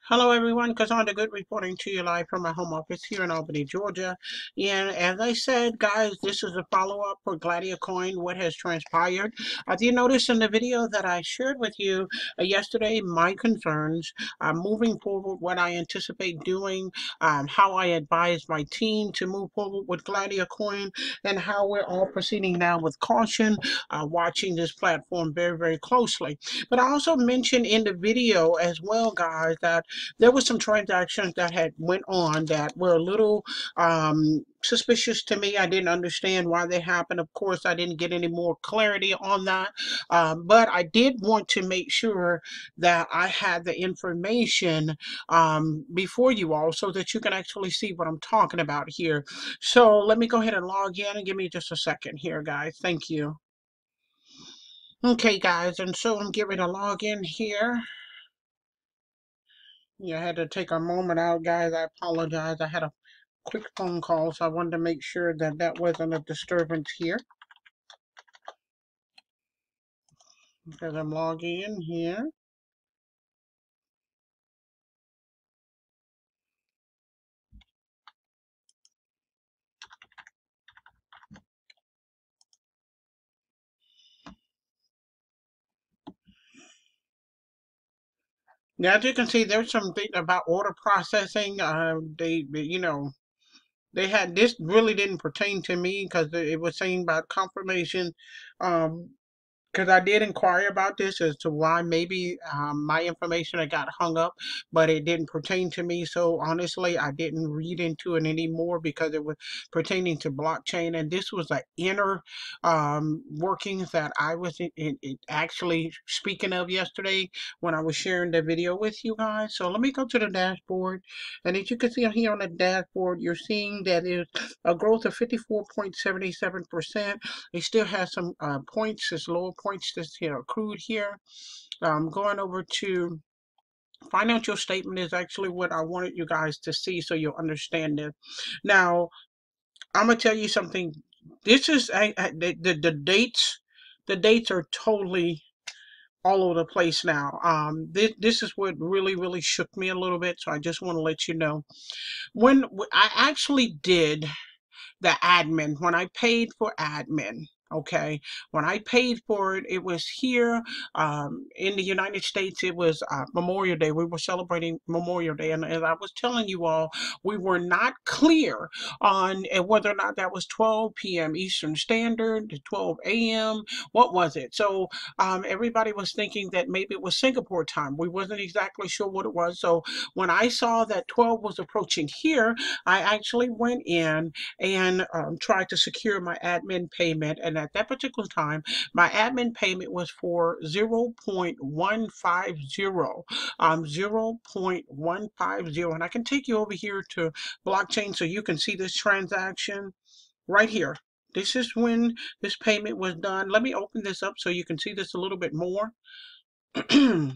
Hello, everyone. Cassandra Good reporting to you live from my home office here in Albany, Georgia. And as I said, guys, this is a follow-up for Gladiacoin, what has transpired. As you noticed in the video that I shared with you yesterday, my concerns, moving forward, what I anticipate doing, how I advise my team to move forward with Gladiacoin, and how we're all proceeding now with caution, watching this platform very, very closely. But I also mentioned in the video as well, guys, that there were some transactions that had went on that were a little suspicious to me. I didn't understand why they happened. Of course, I didn't get any more clarity on that, but I did want to make sure that I had the information before you all so that you can actually see what I'm talking about here. So let me go ahead and log in and give me just a second here, guys. Thank you. Okay, guys, and so I'm getting ready to log in here. Yeah, I had to take a moment out, guys. I apologize. I had a quick phone call, so I wanted to make sure that that wasn't a disturbance here. Because I'm logging in here. Now, as you can see, there's something about order processing. They had this really didn't pertain to me because it was saying about confirmation. Um, because I did inquire about this as to why maybe my information had got hung up, but it didn't pertain to me. So honestly, I didn't read into it anymore because it was pertaining to blockchain, and this was the inner workings that I was actually speaking of yesterday when I was sharing the video with you guys. So let me go to the dashboard, and as you can see here on the dashboard, you're seeing that there's a growth of 54.77%. It still has some points, this lower points that's here accrued here. Going over to financial statement is actually what I wanted you guys to see so you'll understand it. Now, I'm gonna tell you something. This is the dates. The dates are totally all over the place now. This is what really shook me a little bit. So I just want to let you know when I actually did the admin, when I paid for admin, okay, when I paid for it, it was here in the United States. It was Memorial Day. We were celebrating Memorial Day, and as I was telling you all, we were not clear on whether or not that was 12 p.m. Eastern Standard, 12 a.m. What was it? So everybody was thinking that maybe it was Singapore time. We wasn't exactly sure what it was. So when I saw that 12 was approaching here, I actually went in and tried to secure my admin payment. And at that particular time, my admin payment was for 0.150, 0.150. And I can take you over here to blockchain so you can see this transaction right here. This is when this payment was done. Let me open this up so you can see this a little bit more. 0.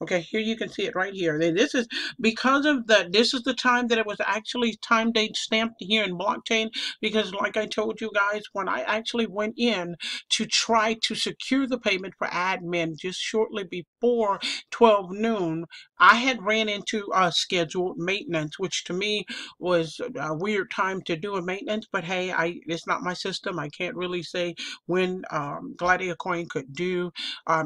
Okay, here you can see it right here. This is because of this is the time that it was actually time date stamped here in blockchain, because like I told you guys, when I actually went in to try to secure the payment for admin just shortly before 12 noon, I had ran into scheduled maintenance, which to me was a weird time to do a maintenance, but hey, it's not my system. I can't really say when Gladiacoin could do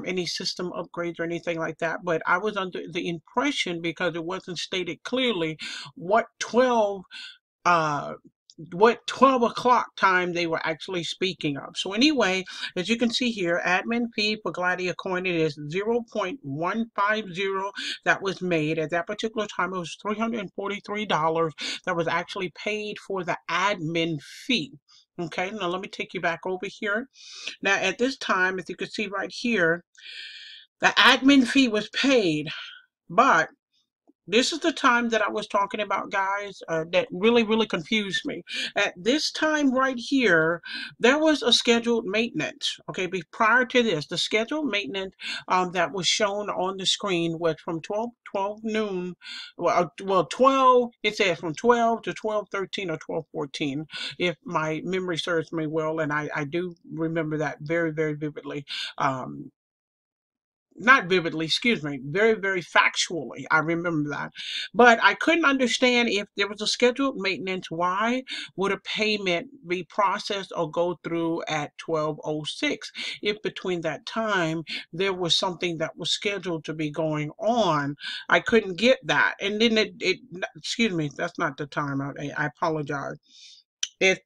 any system upgrades or anything like that. But I was under the impression, because it wasn't stated clearly what 12 uh what 12 o'clock time they were actually speaking of. So anyway, as you can see here, admin fee for Gladiacoin, it is 0.150 that was made. At that particular time, it was $343 that was actually paid for the admin fee. Okay, now let me take you back over here. Now at this time, as you can see right here, the admin fee was paid, but this is the time that I was talking about, guys, that really confused me. At this time right here, there was a scheduled maintenance. Okay, prior to this, the scheduled maintenance that was shown on the screen was from 12 noon. Well, 12, it says from 12 to 12:13 or 12:14, if my memory serves me well, and I do remember that very vividly. Um, not vividly, excuse me, very, very factually. I remember that. But I couldn't understand if there was a scheduled maintenance, why would a payment be processed or go through at 12:06 if between that time there was something that was scheduled to be going on? I couldn't get that. And then excuse me, that's not the time. I apologize. If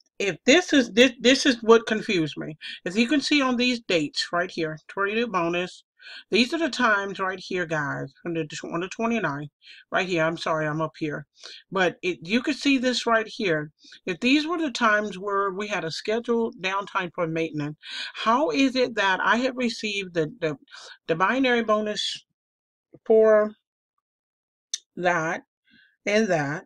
this is what confused me. As you can see on these dates right here, tornado bonus. These are the times right here, guys, on the 29th, right here. I'm sorry, I'm up here, but you can see this right here. If these were the times where we had a scheduled downtime for maintenance, how is it that I have received the binary bonus for that and that?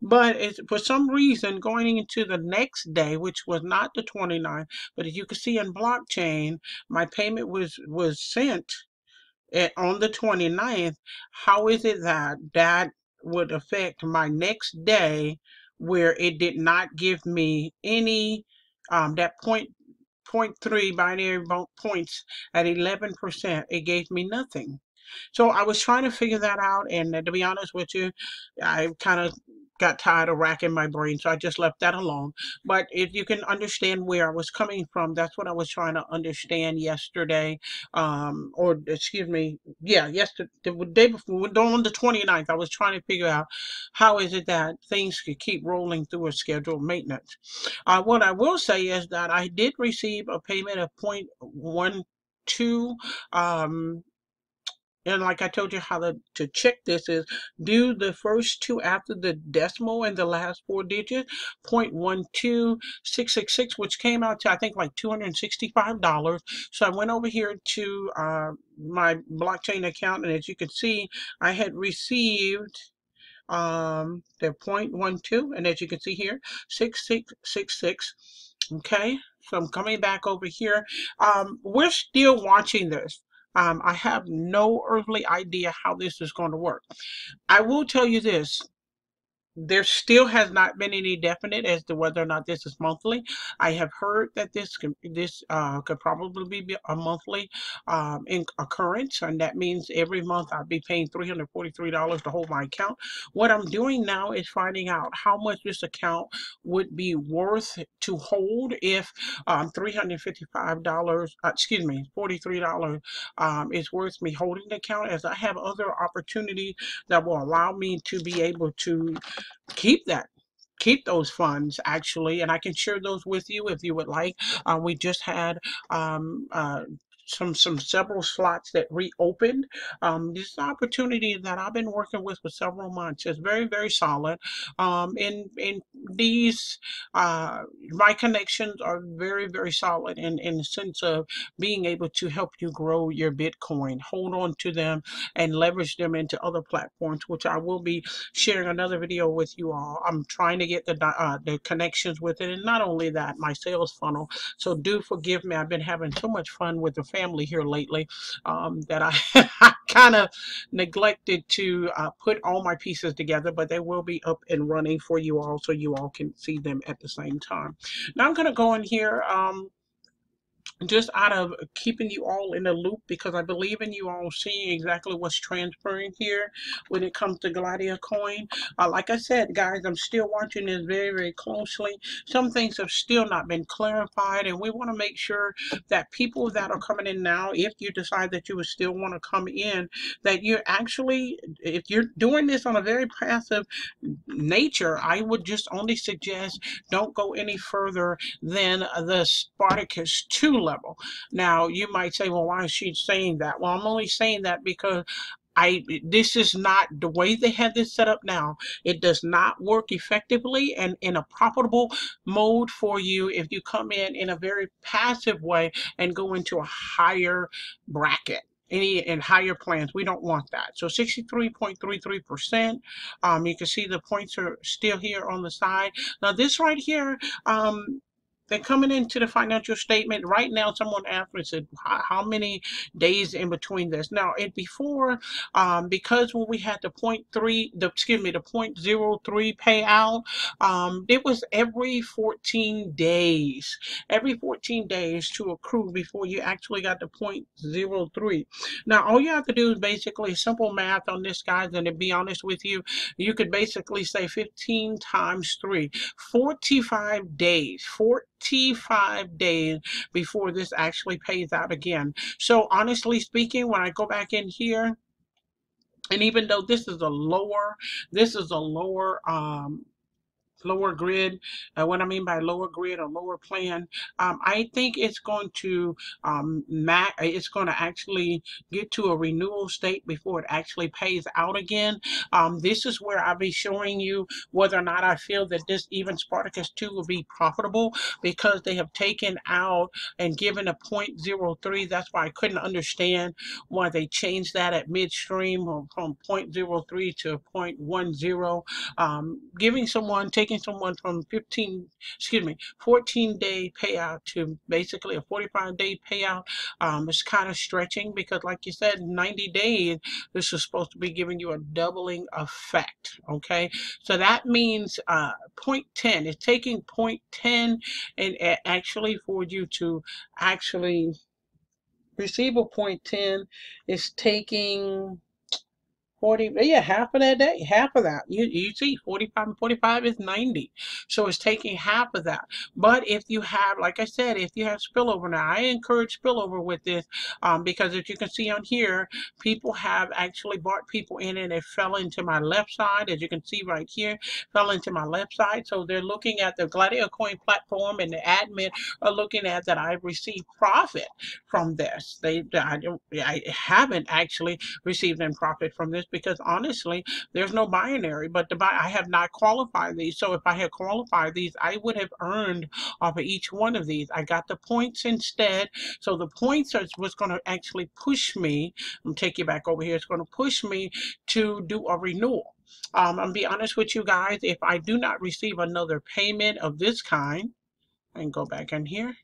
But it's for some reason going into the next day, which was not the 29th, but as you can see in blockchain, my payment was sent on the 29th. How is it that that would affect my next day where it did not give me any that point three binary points at 11%? It gave me nothing. So I was trying to figure that out, and to be honest with you, I kind of got tired of racking my brain, so I just left that alone. But if you can understand where I was coming from, that's what I was trying to understand yesterday, or excuse me, yeah, yesterday, the day before, on the 29th, I was trying to figure out how is it that things could keep rolling through a scheduled maintenance. What I will say is that I did receive a payment of 0.12. And like I told you, how to check this is do the first two after the decimal and the last four digits, 0.12666, which came out to, I think, like $265. So I went over here to my blockchain account, and as you can see, I had received the 0.12, and as you can see here, 6666. Okay, so I'm coming back over here. We're still watching this. I have no earthly idea how this is going to work. I will tell you this: there still has not been any definite as to whether or not this is monthly. I have heard that could probably be a monthly in occurrence, and that means every month I'd be paying $343 to hold my account. What I'm doing now is finding out how much this account would be worth to hold if $355, excuse me, $43 is worth me holding the account, as I have other opportunities that will allow me to be able to keep that keep those funds actually, and I can share those with you if you would like. We just had um, uh, some several slots that reopened. This is an opportunity that I've been working with for several months. It's very, very solid. And these my connections are very, very solid in the sense of being able to help you grow your Bitcoin, hold on to them, and leverage them into other platforms, which I will be sharing another video with you all. I'm trying to get the connections with it, and not only that, my sales funnel. So do forgive me. I've been having so much fun with the family here lately that I I kind of neglected to put all my pieces together, but they will be up and running for you all, so you all can see them at the same time. Now I'm going to go in here. Just out of keeping you all in the loop, because I believe in you all seeing exactly what's transferring here when it comes to Gladiacoin. Like I said, guys, I'm still watching this very, very closely. Some things have still not been clarified, and we want to make sure that people that are coming in now, if you decide that you would still want to come in, that you're actually, if you're doing this on a very passive nature, I would just only suggest don't go any further than the Spartacus 2 level. Now, you might say, well, why is she saying that? Well, I'm only saying that because this is not the way they have this set up now. It does not work effectively and in a profitable mode for you if you come in a very passive way and go into a higher bracket. Any and higher plans, we don't want that. So 63.33%. You can see the points are still here on the side. Now this right here, They're coming into the financial statement right now. Someone asked me, said, how many days in between this? Now, it before, because when we had the the 0.03 payout, it was every 14 days, every 14 days to accrue before you actually got the 0.03. Now, all you have to do is basically simple math on this, guys, and to be honest with you, you could basically say 15 times 3, 45 days, 45 days before this actually pays out again. So honestly speaking, when I go back in here, and even though this is a lower grid. What I mean by lower grid or lower plan, I think it's going to it's going to actually get to a renewal state before it actually pays out again. This is where I'll be showing you whether or not I feel that this even Spartacus 2 will be profitable, because they have taken out and given a 0.03. That's why I couldn't understand why they changed that at midstream from 0.03 to 0.10. Taking someone from 14-day payout to basically a 45-day payout is kind of stretching, because like you said, 90 days, this is supposed to be giving you a doubling effect. Okay, so that means 0.10, it's taking 0.10 and actually for you to actually receive a 0.10, it's taking 40, yeah, half of that day, half of that. You see, 45 and 45 is 90. So it's taking half of that. But if you have, like I said, if you have spillover, now I encourage spillover with this, because as you can see on here, people have actually bought people in and it fell into my left side. As you can see right here, fell into my left side. So they're looking at the Gladiacoin platform, and the admin are looking at that I've received profit from this. I haven't actually received any profit from this, because honestly, there's no binary. But I have not qualified these. So if I had qualified these, I would have earned off of each one of these. I got the points instead. So the points are what's going to actually push me. I'm going to take you back over here. It's going to push me to do a renewal. I'm going to be honest with you guys. If I do not receive another payment of this kind, I can go back in here.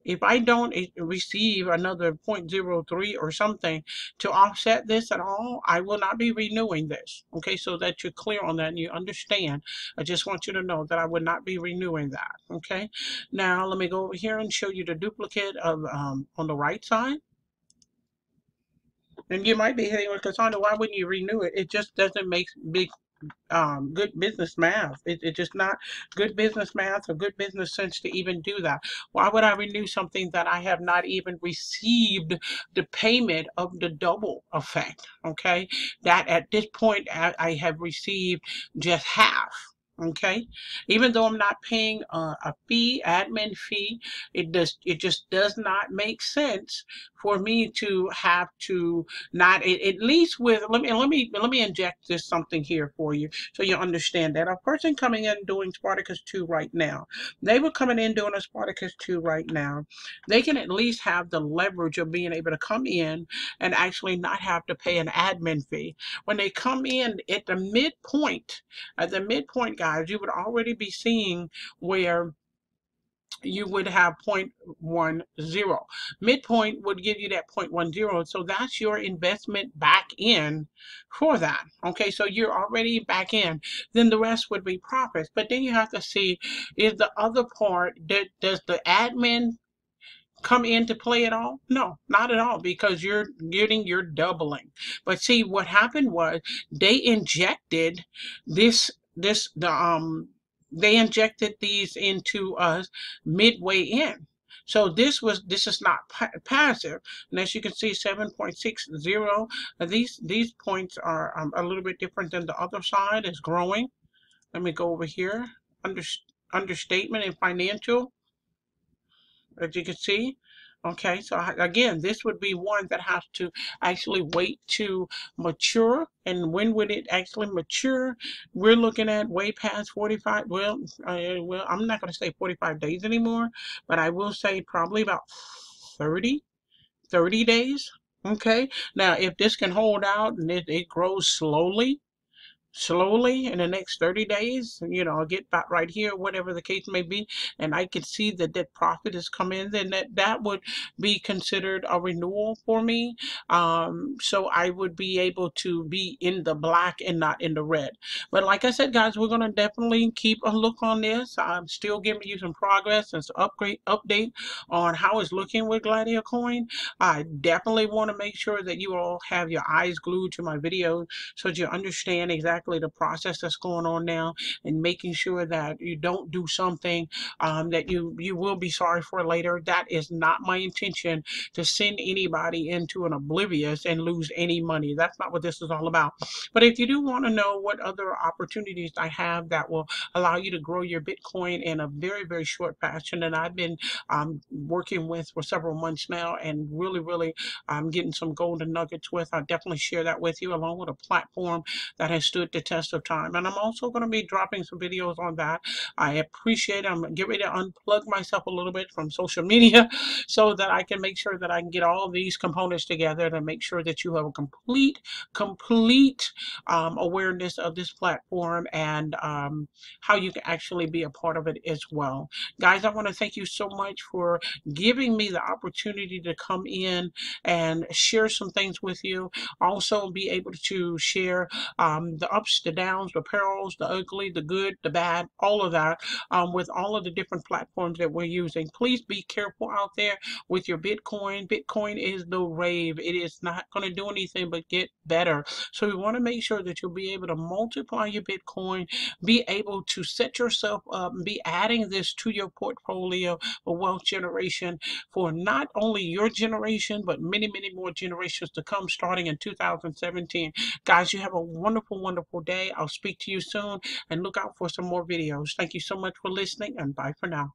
If I don't receive another 0.03 or something to offset this at all, I will not be renewing this. Okay, so that you're clear on that and you understand. I just want you to know that I would not be renewing that. Okay, now let me go over here and show you the duplicate of on the right side. And you might be hitting with Cassandra, why wouldn't you renew it? It just doesn't make big good business math. It's just not good business math or good business sense to even do that. Why would I renew something that I have not even received the payment of the double effect? Okay, that at this point I have received just half. Okay, even though I'm not paying a fee, admin fee, it just does not make sense for me to have to not at least with let me inject this something here for you so you understand that a person coming in doing Spartacus 2 right now, they were coming in doing a Spartacus 2 right now, they can at least have the leverage of being able to come in and actually not have to pay an admin fee. When they come in at the midpoint, guys, you would already be seeing where you would have 0.10. Midpoint would give you that 0.10. So that's your investment back in for that. Okay, so you're already back in. Then the rest would be profits. But then you have to see, is the other part, does the admin come into play at all? No, not at all, because you're doubling. But see, what happened was they injected this this the they injected these into us midway in. So this is not passive. And as you can see, 7.60. These points are a little bit different than the other side. It's growing. Let me go over here. Understatement and financial, as you can see. Okay, so again, this would be one that has to actually wait to mature. And when would it actually mature? We're looking at way past 45. Well, I'm not going to say 45 days anymore, but I will say probably about 30 days. Okay, now if this can hold out and it grows slowly, slowly in the next 30 days, I'll get back right here, whatever the case may be, and I can see that that profit has come in, then that would be considered a renewal for me. So I would be able to be in the black and not in the red. But like I said, guys, we're going to definitely keep a look on this. I'm still giving you some progress and some update on how it's looking with Gladiacoin. I definitely want to make sure that you all have your eyes glued to my videos so that you understand exactly the process that's going on now, and making sure that you don't do something that you will be sorry for later. That is not my intention, to send anybody into an oblivious and lose any money. That's not what this is all about. But if you do want to know what other opportunities I have that will allow you to grow your Bitcoin in a very, very short fashion, and I've been working with for several months now, and really getting some golden nuggets with, I'll definitely share that with you, along with a platform that has stood the test of time. And I'm also going to be dropping some videos on that. I appreciate it. I'm getting ready to unplug myself a little bit from social media so that I can make sure that I can get all these components together to make sure that you have a complete awareness of this platform, and how you can actually be a part of it as well. Guys, I want to thank you so much for giving me the opportunity to come in and share some things with you. Also be able to share the ups, the downs, the perils, the ugly, the good, the bad, all of that, with all of the different platforms that we're using. Please be careful out there with your Bitcoin. Bitcoin is the rave. It is not going to do anything but get better. So we want to make sure that you'll be able to multiply your Bitcoin, be able to set yourself up, and be adding this to your portfolio of wealth generation for not only your generation, but many more generations to come, starting in 2017. Guys, you have a wonderful day. I'll speak to you soon, and look out for some more videos. Thank you so much for listening, and bye for now.